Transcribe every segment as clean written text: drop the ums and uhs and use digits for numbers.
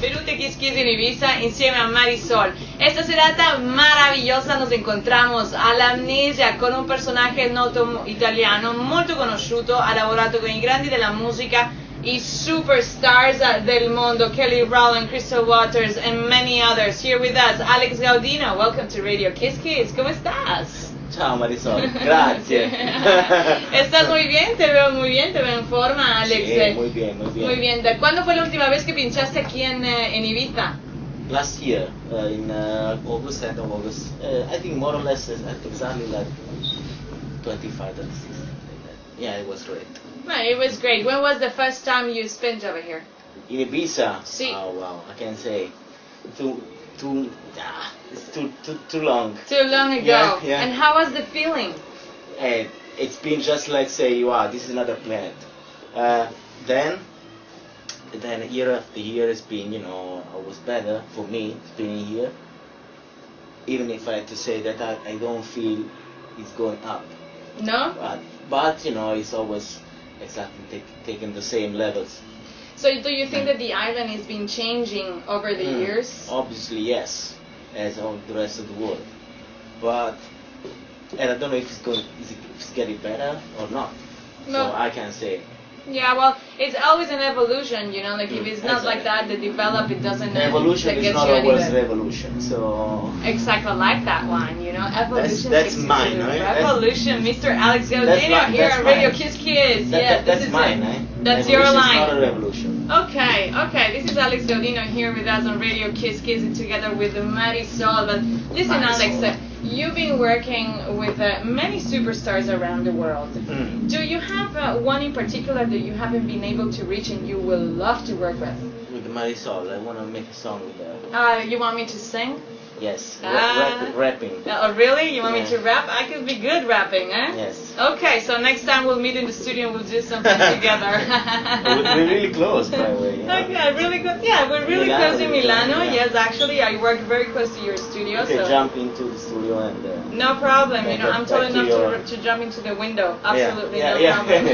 Benvenuti aquí in Ibiza insieme a Marisol. Esta serata maravillosa nos encontramos all'Amnesia con un personaje noto italiano molto conosciuto, ha lavorato con i grandi della musica, i superstars del mondo, Kelly Rowland, Crystal Waters and many others. Here with us, Alex Gaudino. Welcome to Radio Kiss Kiss. ¿Cómo estás? Ciao Marisol, grazie. Estás muy bien, te veo en forma, Alex. Sí, muy bien, muy bien. Muy bien. ¿Cuándo fue la última vez que pinchaste aquí en Ibiza? Last year, in August, end of August, I think more or less exactly like 25, 26, like that. Yeah, it was great. Well, it was great. When was the first time you spent over here? In Ibiza? Sí. Oh wow, I can't say. It's too long. Too long ago. Yeah. And how was the feeling? It's been just like say, wow, this is another planet. Then year after year it's been, always better for me being here. Even if I had to say that I don't feel it's going up. No? But it's always exactly taking the same levels. So do you think that the island has been changing over the years? Obviously yes, as all the rest of the world. And I don't know if it's getting better or not. No. So I can't say. Yeah, well, it's always an evolution, like if it's not like that, the develop, it doesn't evolution is not always revolution, so... Exactly like that one, evolution. That's mine, right? Revolution, Mr. Alex Gaudino here on Radio Kiss Kiss. That's mine, eh? That's your line. It's not a revolution. Okay, this is Alex Gaudino here with us on Radio Kiss Kiss together with Marisol. But listen, Marisol. Alex, you've been working with many superstars around the world. Do you have one in particular that you haven't been able to reach and you will love to work with? With Marisol, I want to make a song with her. You want me to sing? Yes, rapping. Really? You want me to rap? I could be good rapping, eh? Yes. Okay, so next time we'll meet in the studio and we'll do something together. We're really close, by the way. Okay, really good. Yeah, we're really close in Milano. Yeah. Yes, actually, I work very close to your studio. You can jump into the studio and... No problem. I'm tall enough to jump into the window. Absolutely, no problem.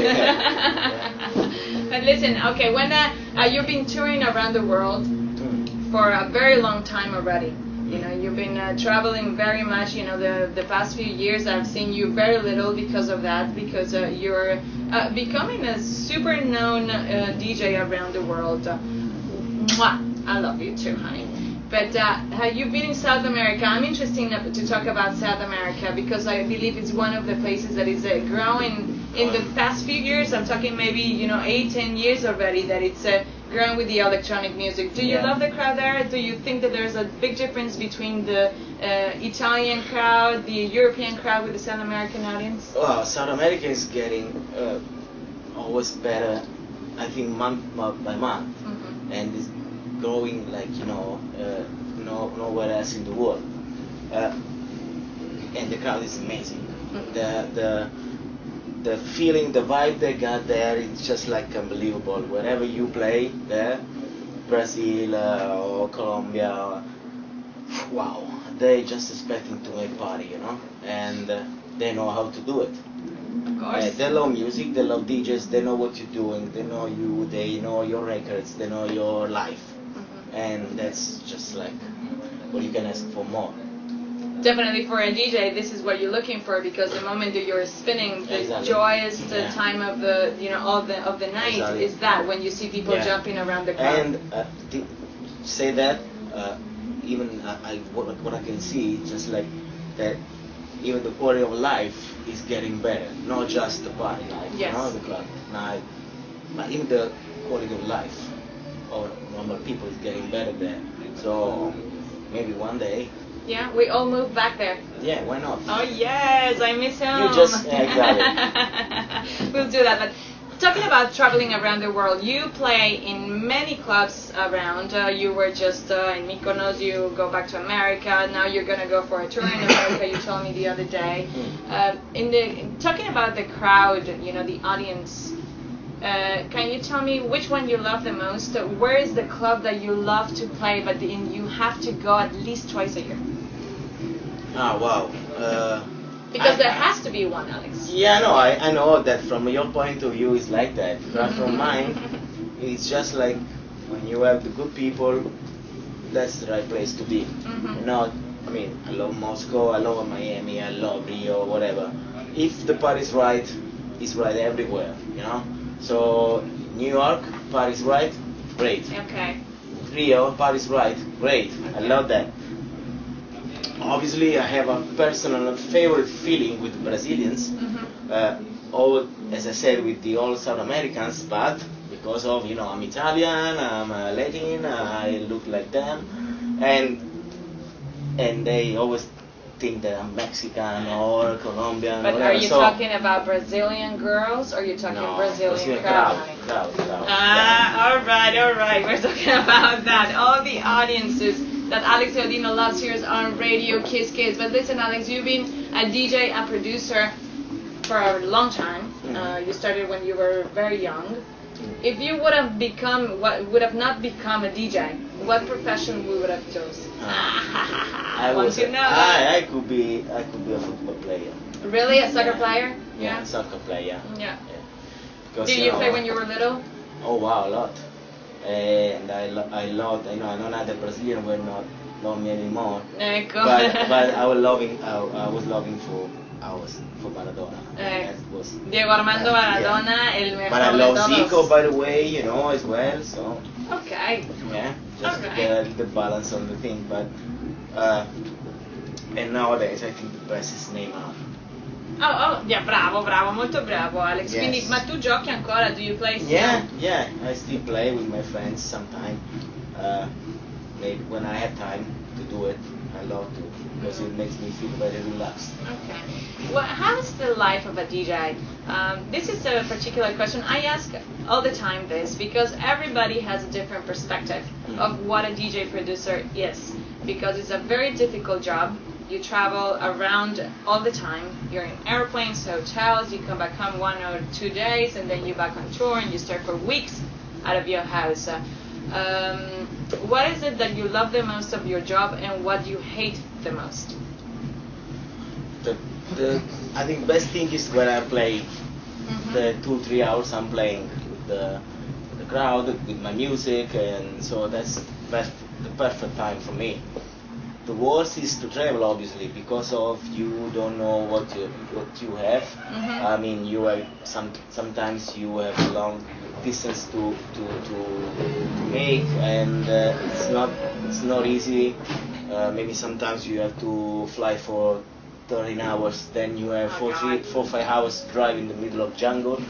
But listen, okay, when you've been touring around the world for a very long time already. You've been traveling very much, the past few years I've seen you very little because of that, because you're becoming a super known DJ around the world. Mwah! I love you too, honey. But you've been in South America. I'm interested to talk about South America because I believe it's one of the places that is growing in the past few years. I'm talking maybe 8-10 years already that it's growing with the electronic music. Do you love the crowd there? Do you think that there's a big difference between the Italian crowd, the European crowd with the South American audience? Well, South America is getting always better, I think, month by month, and it's growing like nowhere else in the world. And the crowd is amazing. The feeling, the vibe they got there, it's just like unbelievable. Wherever you play there, Brazil or Colombia, wow, they just expecting to make party, and they know how to do it. Of course. They love music, they love DJs, they know what you're doing, they know you, they know your records, they know your life, and that's just like what you can ask for more. Definitely for a DJ, this is what you're looking for, because the moment that you're spinning, the joyous time of the of the night is that when you see people jumping around the crowd. And say that even what I can see, just like that, even the quality of life is getting better, not just the party life, the club night, but even the quality of life of normal people is getting better there. So maybe one day. Yeah, we all move back there. Yeah, why not? Oh yes, I miss home. You just exactly. We'll do that. But talking about traveling around the world, you play in many clubs around. You were just in Mykonos. You go back to America. Now you're gonna go for a tour in America. You told me the other day. Talking about the crowd, the audience. Can you tell me which one you love the most? Where is the club that you love to play, but you have to go at least twice a year? Ah, wow. Because there has to be one, Alex. Yeah, no, I know that from your point of view it's like that. But from mine, it's just like when you have the good people, that's the right place to be. Not, I mean, I love Moscow, I love Miami, I love Rio, whatever. If the party's right, it's right everywhere, you know? So, New York, party's right, great. Okay. Rio, party's right, great. I love that. Obviously, I have a personal favorite feeling with Brazilians. All, as I said, with the all South Americans, but because of, you know, I'm Italian, I'm Latin, I look like them, and they always think that I'm Mexican or Colombian. But or are whatever. you So, talking about Brazilian girls, or are you talking no, Brazilian crowd. all right, we're talking about that. All the audiences that Alex Gaudino loves here on Radio Kiss Kids. But listen, Alex, you've been a DJ, a producer for a long time. You started when you were very young. If you would have not become a DJ, what profession would have chosen? I could be a football player. Really, a soccer player? Yeah, soccer player. Yeah. Because, Did you play when you were little? Oh wow, a lot. And I loved. I know that the Brazilian were not love me anymore. But I was loving for Maradona. That was, Diego Armando Maradona, el mejor. But I love Zico, by the way, you know, as well. So. Okay. Yeah, just to get the balance on the thing. But and nowadays I think the best is Neymar. Oh, yeah, bravo, molto bravo, Alex. Yes. Quindi, ma tu giochi ancora? Do you play still? Yeah, I still play with my friends sometimes. Maybe when I have time to do it, I love to, because it makes me feel very relaxed. Okay. Well, how is the life of a DJ? This is a particular question. I ask all the time this because everybody has a different perspective of what a DJ producer is, because it's a very difficult job. You travel around all the time. You're in airplanes, hotels, you come back home 1 or 2 days, and then you're back on tour, and you stay for weeks out of your house. What is it that you love the most of your job, and what you hate the most? I think the best thing is when I play the 2-3 hours I'm playing with the crowd, with my music, and so that's the perfect time for me. The worst is to travel, obviously, because of you don't know what you have. I mean, you have sometimes you have a long distance to make, and it's not easy. Maybe sometimes you have to fly for 13 hours, then you have 4-5 hours drive in the middle of jungle,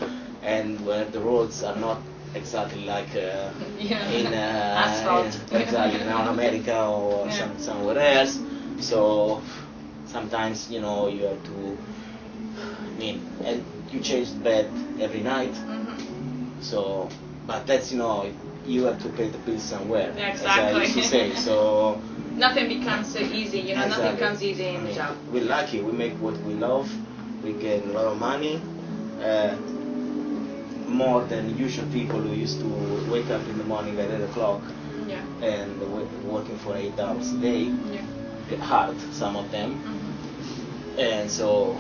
and where the roads are not exactly like in asphalt. Exactly in America or somewhere else. So sometimes you have to. I mean, and you change the bed every night. So, but that's you have to pay the bills somewhere. Exactly. As I used to say. So nothing becomes so easy. Exactly. Nothing comes easy in the job. We're lucky. We make what we love. We get a lot of money. More than usual people who used to wake up in the morning at 8 o'clock and working for 8 hours a day. Get hard, some of them. And so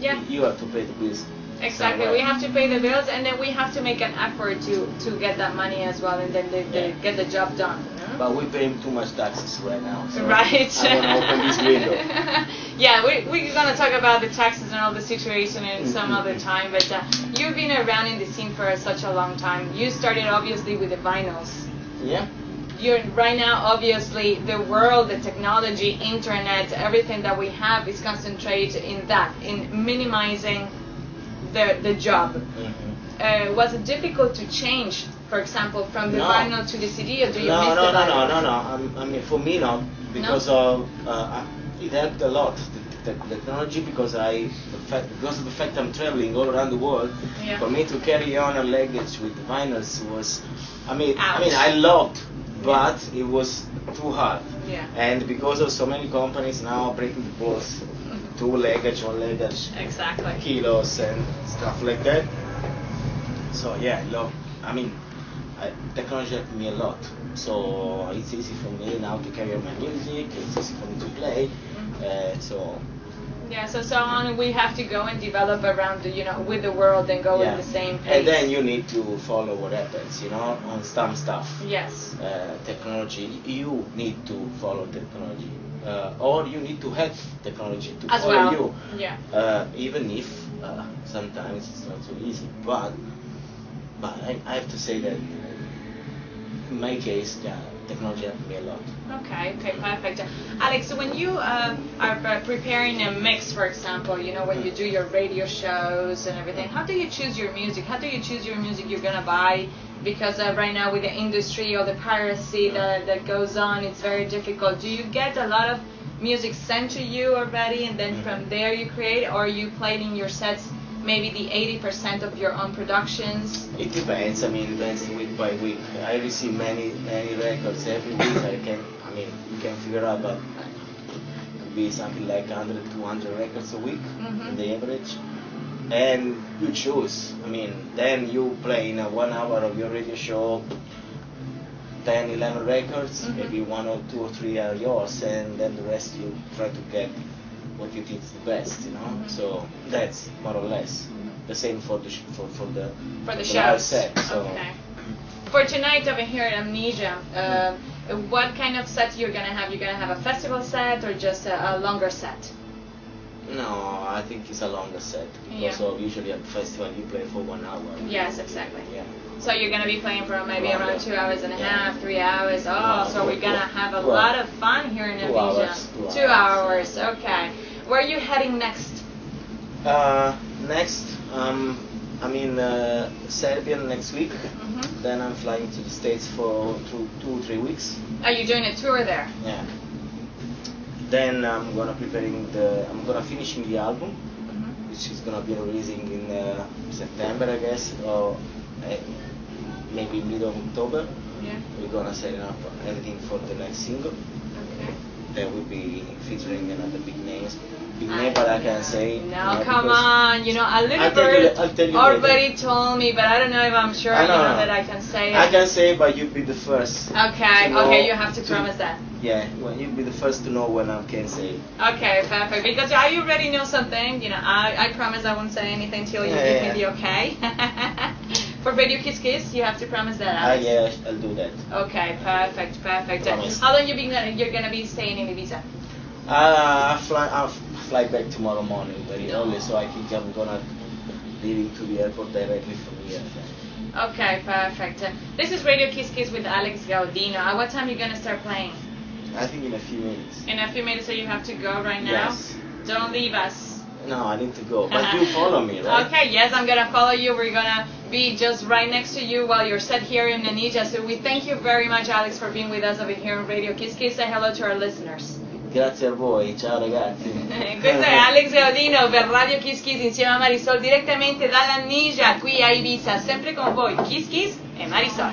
you have to pay the bills. Exactly, we have to pay the bills, and then we have to make an effort to get that money as well, and then they get the job done. But we're paying too much taxes right now. So right. I'm gonna open this window. Yeah, we're gonna talk about the taxes and all the situation in some other time. But you've been around in the scene for such a long time. You started obviously with the vinyls. Yeah. You're right now, obviously, the world, the technology, internet, everything that we have is concentrated in minimizing the job. Was it difficult to change, for example, from the vinyl to the CD, or do you miss the vinyl? No. I mean, for me, not because of it helped a lot. The technology, because of the fact I'm traveling all around the world. For me to carry on a luggage with vinyls was, I mean, I loved, but it was too hard. And because of so many companies now breaking the balls. 2 luggage, 1 luggage, exactly, kilos and stuff like that. So I love. I mean, technology helped me a lot. So it's easy for me now to carry on my music. It's easy for me to play. So Yeah, so on we have to go and develop around, with the world and go in the same pace. And then you need to follow what happens, on some stuff. Yes. Technology, you need to follow technology. Or you need to help technology to as follow well. you. Yeah. Even if sometimes it's not so easy. But I have to say that in my case, technology helped me a lot. Okay, perfect. Alex, when you are preparing a mix, for example, when you do your radio shows and everything, how do you choose your music? How do you choose your music you're going to buy? Because right now with the industry or the piracy that goes on, it's very difficult. Do you get a lot of music sent to you already and then from there you create, or you play in your sets maybe the 80% of your own productions? It depends. It depends week by week. I receive many records every week. You can figure out, but it could be something like 100, 200 records a week in the average. And you choose. Then you play in 1 hour of your radio show 10, 11 records, maybe 1 or 2 or 3 are yours, and then the rest you try to get what you think is the best, So that's more or less the same for the shows. Set. So. Okay. For tonight over here at Amnesia, what kind of set you're gonna have? You're gonna have a festival set or just a longer set? No, I think it's a longer set because usually at the festival you play for 1 hour. Yes, exactly. Yeah. So you're gonna be playing for maybe around 2 hours and a half, 3 hours. So we're gonna have a lot of fun here in Amnesia. 2 hours. Okay. Where are you heading next? Next, I'm in Serbia next week. Then I'm flying to the States for 2-3 weeks. Are you doing a tour there? Yeah. Then I'm gonna finishing the album, which is gonna be releasing in September, I guess, or maybe middle of October. Yeah. We're gonna set up everything for the next single. Okay. That will be featuring another big name, but I can't say. No, come on. A little bird already told me, but I don't know if I'm sure that I can say it. I can say, but you'll be the first. Okay, you have to promise that. Yeah, well, you'll be the first to know when I can say it. Okay, perfect. Because I already know something. I promise I won't say anything till you give me the okay. For Radio Kiss Kiss, you have to promise that, Alex. Yeah, I'll do that. Okay, perfect. Promise. How long you're gonna be staying in Ibiza? I'll fly back tomorrow morning very early, so I think I'm gonna leave to the airport directly from here. Okay, perfect. This is Radio Kiss Kiss with Alex Gaudino. At what time are you gonna start playing? I think in a few minutes. In a few minutes, so you have to go right now? Yes. Don't leave us. No, I need to go. But you follow me, right? Okay, yes, I'm gonna follow you. We're gonna be just right next to you while you're set here in Amnesia. So we thank you very much, Alex, for being with us over here on Radio Kiss Kiss. Say hello to our listeners. Grazie a voi, ciao ragazzi. Questo è Alex Gaudino per Radio Kiss Kiss insieme a Marisol direttamente dall'Amnesia qui a Ibiza, sempre con voi Kiss Kiss e Marisol.